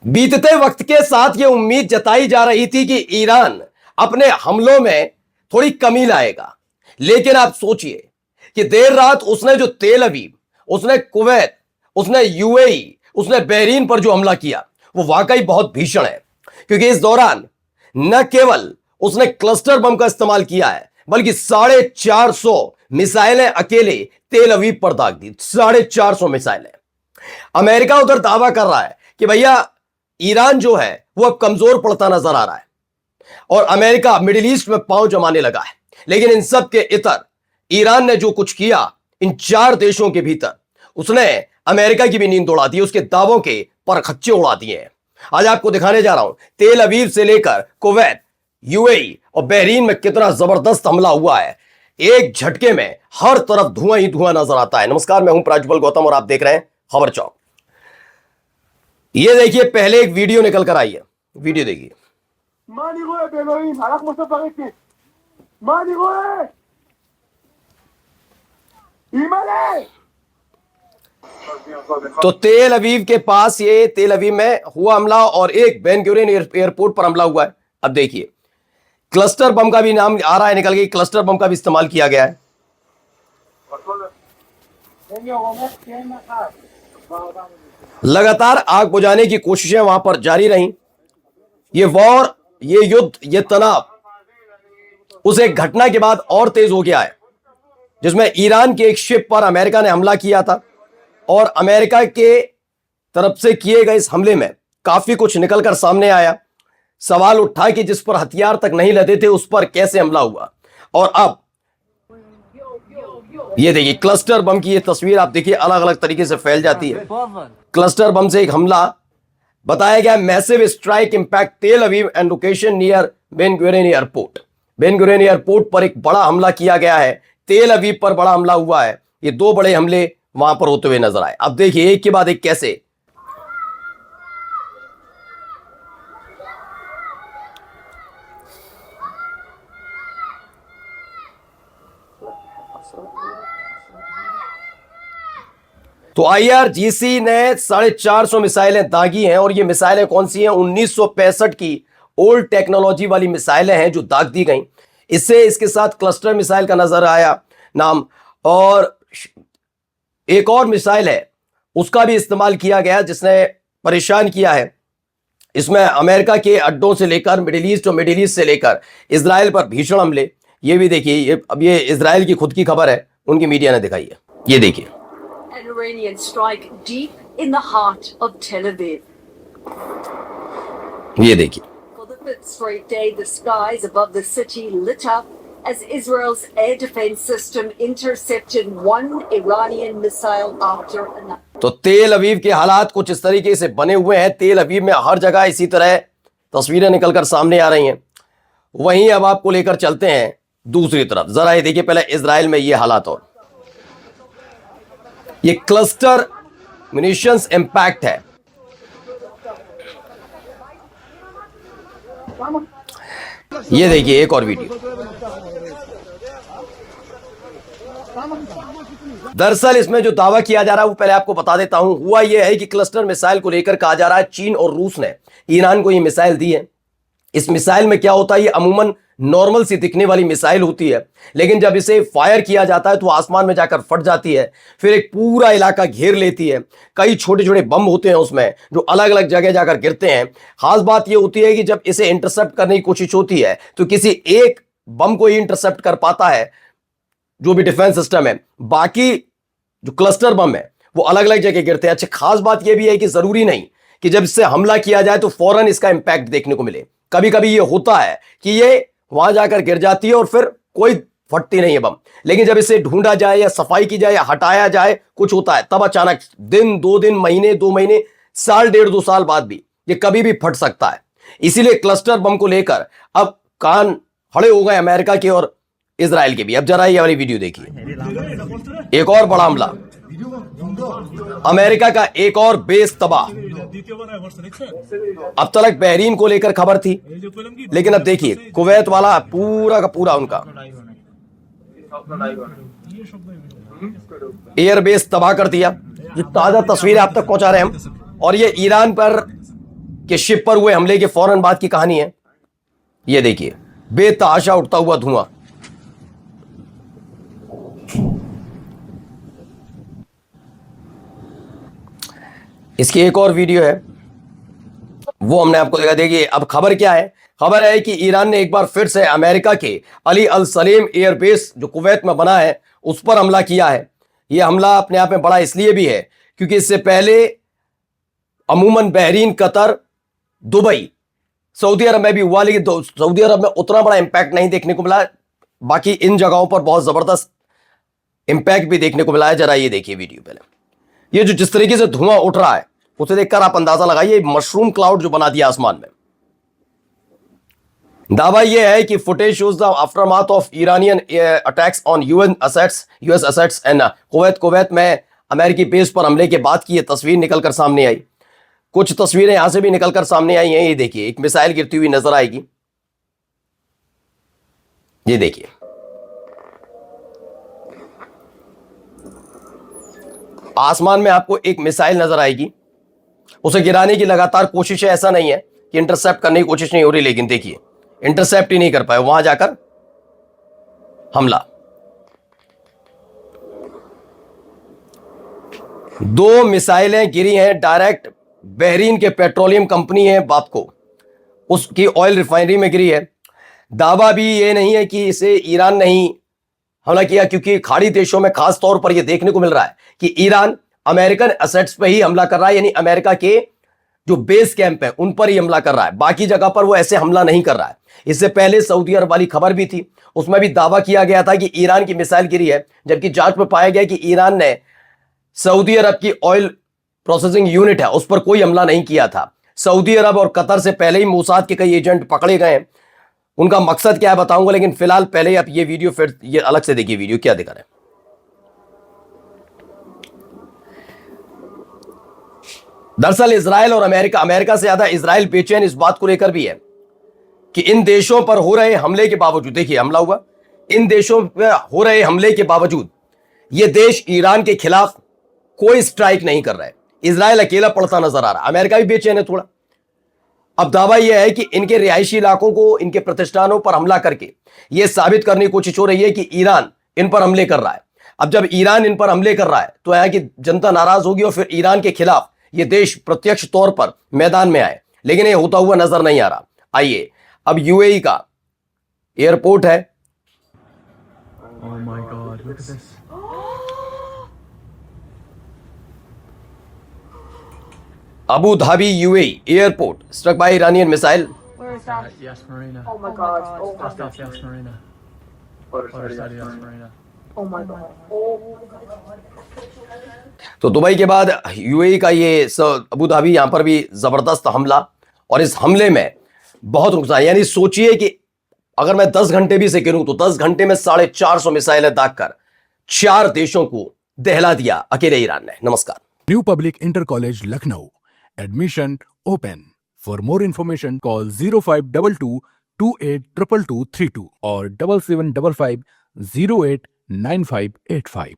बीतते वक्त के साथ यह उम्मीद जताई जा रही थी कि ईरान अपने हमलों में थोड़ी कमी लाएगा, लेकिन आप सोचिए कि देर रात उसने जो तेल अवीव, उसने कुवैत, उसने यूएई, उसने बहरीन पर जो हमला किया वो वाकई बहुत भीषण है। क्योंकि इस दौरान न केवल उसने क्लस्टर बम का इस्तेमाल किया है, बल्कि 450 मिसाइलें अकेले तेल अवीव पर दाग दी। 450 मिसाइलें। अमेरिका उधर दावा कर रहा है कि भैया ईरान जो है वो अब कमजोर पड़ता नजर आ रहा है और अमेरिका मिडिल ईस्ट में पांव जमाने लगा है। लेकिन इन सब के इतर ईरान ने जो कुछ किया इन 4 देशों के भीतर, उसने अमेरिका की भी नींद उड़ा दी, उसके दावों के परखच्चे उड़ा दिए हैं। आज आपको दिखाने जा रहा हूं तेल अवीव से लेकर कुवैत, यूएई और बहरीन में कितना जबरदस्त हमला हुआ है। एक झटके में हर तरफ धुआं ही धुआं नजर आता है। नमस्कार, मैं हूं प्रज्वल गौतम और आप देख रहे हैं खबर चौक। ये देखिए, पहले एक वीडियो निकल कर आई है, वीडियो देखिए। तो तेल अवीव के पास, ये तेल अवीव में हुआ हमला और एक बेन गुरियन एयरपोर्ट पर हमला हुआ है। अब देखिए, क्लस्टर बम का भी नाम आ रहा है निकल के, क्लस्टर बम का भी इस्तेमाल किया गया है। लगातार आग बुझाने की कोशिशें वहां पर जारी रहीं। ये वॉर, ये युद्ध, ये तनाव उस एक घटना के बाद और तेज हो गया है जिसमें ईरान के एक शिप पर अमेरिका ने हमला किया था और अमेरिका के तरफ से किए गए इस हमले में काफी कुछ निकलकर सामने आया। सवाल उठा कि जिस पर हथियार तक नहीं लदे थे उस पर कैसे हमला हुआ। और अब ये देखिए, क्लस्टर बम की ये तस्वीर आप देखिए, अलग अलग तरीके से फैल जाती है। क्लस्टर बम से एक हमला बताया गया। मैसिव स्ट्राइक इंपैक्ट तेल Aviv and location near Ben Gurion airport. Ben Gurion airport पर एक बड़ा हमला किया गया है, तेल अवीव पर बड़ा हमला हुआ है। ये 2 बड़े हमले वहां पर होते हुए नजर आए। अब देखिए एक के बाद एक कैसे। तो आईआरजीसी ने 450 मिसाइलें दागी हैं और ये मिसाइलें कौन सी हैं? 1965 की ओल्ड टेक्नोलॉजी वाली मिसाइलें हैं जो दाग दी गई। इससे इसके साथ क्लस्टर मिसाइल का नजर आया नाम, और एक और मिसाइल है उसका भी इस्तेमाल किया गया जिसने परेशान किया है। इसमें अमेरिका के अड्डों से लेकर मिडिल ईस्ट और मिडिल ईस्ट से लेकर इजराइल पर भीषण हमले। ये भी देखिए, अब ये इजराइल की खुद की खबर है, उनकी मीडिया ने दिखाई है। ये देखिए, An Iranian strike deep in the heart of Tel Aviv. ये देखिए। For the 5th straight day, the skies above the city lit up as Israel's air defense system intercepted one Iranian missile after another. तो तेल अवीव के हालात कुछ इस तरीके से बने हुए हैं। तेल अवीव में हर जगह इसी तरह तस्वीरें निकलकर सामने आ रही हैं। वहीं अब आपको लेकर चलते हैं दूसरी तरफ। जरा ये देखिए, पहले इजराइल में ये हालात, और ये क्लस्टर म्यूनिशंस इंपैक्ट है। ये देखिए एक और वीडियो। दरअसल इसमें जो दावा किया जा रहा है वो पहले आपको बता देता हूं। हुआ यह है कि क्लस्टर मिसाइल को लेकर कहा जा रहा है चीन और रूस ने ईरान को ये मिसाइल दी है। इस मिसाइल में क्या होता है, ये अमूमन नॉर्मल सी दिखने वाली मिसाइल होती है, लेकिन जब इसे फायर किया जाता है तो आसमान में जाकर फट जाती है, फिर एक पूरा इलाका घेर लेती है। कई छोटे छोटे बम होते हैं उसमें जो अलग अलग जगह जाकर गिरते हैं। खास बात यह होती है कि जब इसे इंटरसेप्ट करने की कोशिश होती है तो किसी एक बम को ही इंटरसेप्ट कर पाता है जो भी डिफेंस सिस्टम है, बाकी जो क्लस्टर बम है वो अलग अलग जगह गिरते हैं। अच्छा, खास बात यह भी है कि जरूरी नहीं कि जब इससे हमला किया जाए तो फौरन इसका इंपैक्ट देखने को मिले। कभी कभी ये होता है कि ये वहां जाकर गिर जाती है और फिर कोई फटती नहीं है बम, लेकिन जब इसे ढूंढा जाए या सफाई की जाए या हटाया जाए, कुछ होता है, तब अचानक दिन, 2 दिन, महीने, 2 महीने, साल, 1.5-2 साल बाद भी ये कभी भी फट सकता है। इसीलिए क्लस्टर बम को लेकर अब कान खड़े हो गए अमेरिका के और इजराइल के भी। अब जरा ये वाली वीडियो देखिए। एक और बड़ा हमला, अमेरिका का एक और बेस तबाह। अब तक बहरीन को लेकर खबर थी, लेकिन अब देखिए कुवैत वाला पूरा का पूरा उनका एयरबेस तबाह कर दिया। ये ताजा तस्वीरें आप तक पहुंचा रहे हैं हम। और ये ईरान पर कि शिप पर हुए हमले के फौरन बाद की कहानी है। ये देखिए, बेतहाशा उठता हुआ धुआं। इसकी एक और वीडियो है, वो हमने आपको दिखा। देखिए अब खबर क्या है। खबर है कि ईरान ने एक बार फिर से अमेरिका के अली अल सलेम एयरबेस जो कुवैत में बना है उस पर हमला किया है। यह हमला अपने आप में बड़ा इसलिए भी है क्योंकि इससे पहले अमूमन बहरीन, कतर, दुबई, सऊदी अरब में भी हुआ, लेकिन सऊदी अरब में उतना बड़ा इंपैक्ट नहीं देखने को मिला। बाकी इन जगहों पर बहुत जबरदस्त इंपैक्ट भी देखने को मिला है। जरा ये देखिए वीडियो पहले। ये जो जिस तरीके से धुआं उठ रहा है उसे देखकर आप अंदाजा लगाइए, मशरूम क्लाउड जो बना दिया आसमान में। दावा यह है कि footage shows the aftermath of Iranian attacks on US assets and Kuwait में अमेरिकी बेस पर हमले के बाद की यह तस्वीर निकलकर सामने आई। कुछ तस्वीरें यहां से भी निकलकर सामने आई हैं। ये देखिए, एक मिसाइल गिरती हुई नजर आएगी। ये देखिए, आसमान में आपको एक मिसाइल नजर आएगी। उसे गिराने की लगातार कोशिश है, ऐसा नहीं है कि इंटरसेप्ट करने की कोशिश नहीं हो रही, लेकिन देखिए इंटरसेप्ट ही नहीं कर पाए, वहां जाकर हमला। 2 मिसाइलें गिरी हैं डायरेक्ट बहरीन के पेट्रोलियम कंपनी है बाप को, उसकी ऑयल रिफाइनरी में गिरी है। दावा भी ये नहीं है कि इसे ईरान ने ही हमला किया, क्योंकि खाड़ी देशों में खास तौर पर यह देखने को मिल रहा है कि ईरान अमेरिकन एसेट्स पे ही हमला कर रहा है, यानी अमेरिका के जो बेस कैंप है उन पर ही हमला कर रहा है। बाकी जगह पर वो ऐसे हमला नहीं कर रहा है। इससे पहले सऊदी अरब वाली खबर भी थी, उसमें भी दावा किया गया था कि ईरान की मिसाइल गिरी है, जबकि जांच में पाया गया कि ईरान ने सऊदी अरब की ऑयल प्रोसेसिंग यूनिट है उस पर कोई हमला नहीं किया था। सऊदी अरब और कतर से पहले ही मोसाद के कई एजेंट पकड़े गए हैं। उनका मकसद क्या है बताऊंगा, लेकिन फिलहाल पहले आप ये वीडियो फिर ये अलग से देखिए। वीडियो क्या दिखा रहे हैं। दरअसल इजराइल और अमेरिका से ज्यादा इजराइल बेचैन इस बात को लेकर भी है कि इन देशों पर हो रहे हमले के बावजूद, देखिए हमला हुआ, इन देशों पर हो रहे हमले के बावजूद ये देश ईरान के खिलाफ कोई स्ट्राइक नहीं कर रहा है। इजराइल अकेला पड़ता नजर आ रहा है। अमेरिका भी बेचैन है थोड़ा। अब दावा यह है कि इनके रिहायशी इलाकों को, इनके प्रतिष्ठानों पर हमला करके यह साबित करने की कोशिश हो रही है कि ईरान इन पर हमले कर रहा है। अब जब ईरान इन पर हमले कर रहा है तो यहां की जनता नाराज होगी और फिर ईरान के खिलाफ यह देश प्रत्यक्ष तौर पर मैदान में आए, लेकिन यह होता हुआ नजर नहीं आ रहा। आइए, अब यूएई का एयरपोर्ट है। Oh my God, look at this. Abu Dhabi UAE airport struck by Iranian missile. Where is that? Yas Marina. Oh my god. Oh my That's god. Yas Marina. Or Saudi Yas Marina. Oh my god. तो Dubai के बाद UAE का ये Abu Dhabi, यहां पर भी जबरदस्त हमला, और इस हमले में बहुत नुकसान। यानी सोचिए कि अगर मैं 10 घंटे भी से गिनूं तो 10 घंटे में 450 मिसाइलें दागकर 4 देशों को दहला दिया अकेले ईरान ने। नमस्कार। New Public Inter College Lucknow. Admission open. For more information call 0522 282232 or 7755 089585.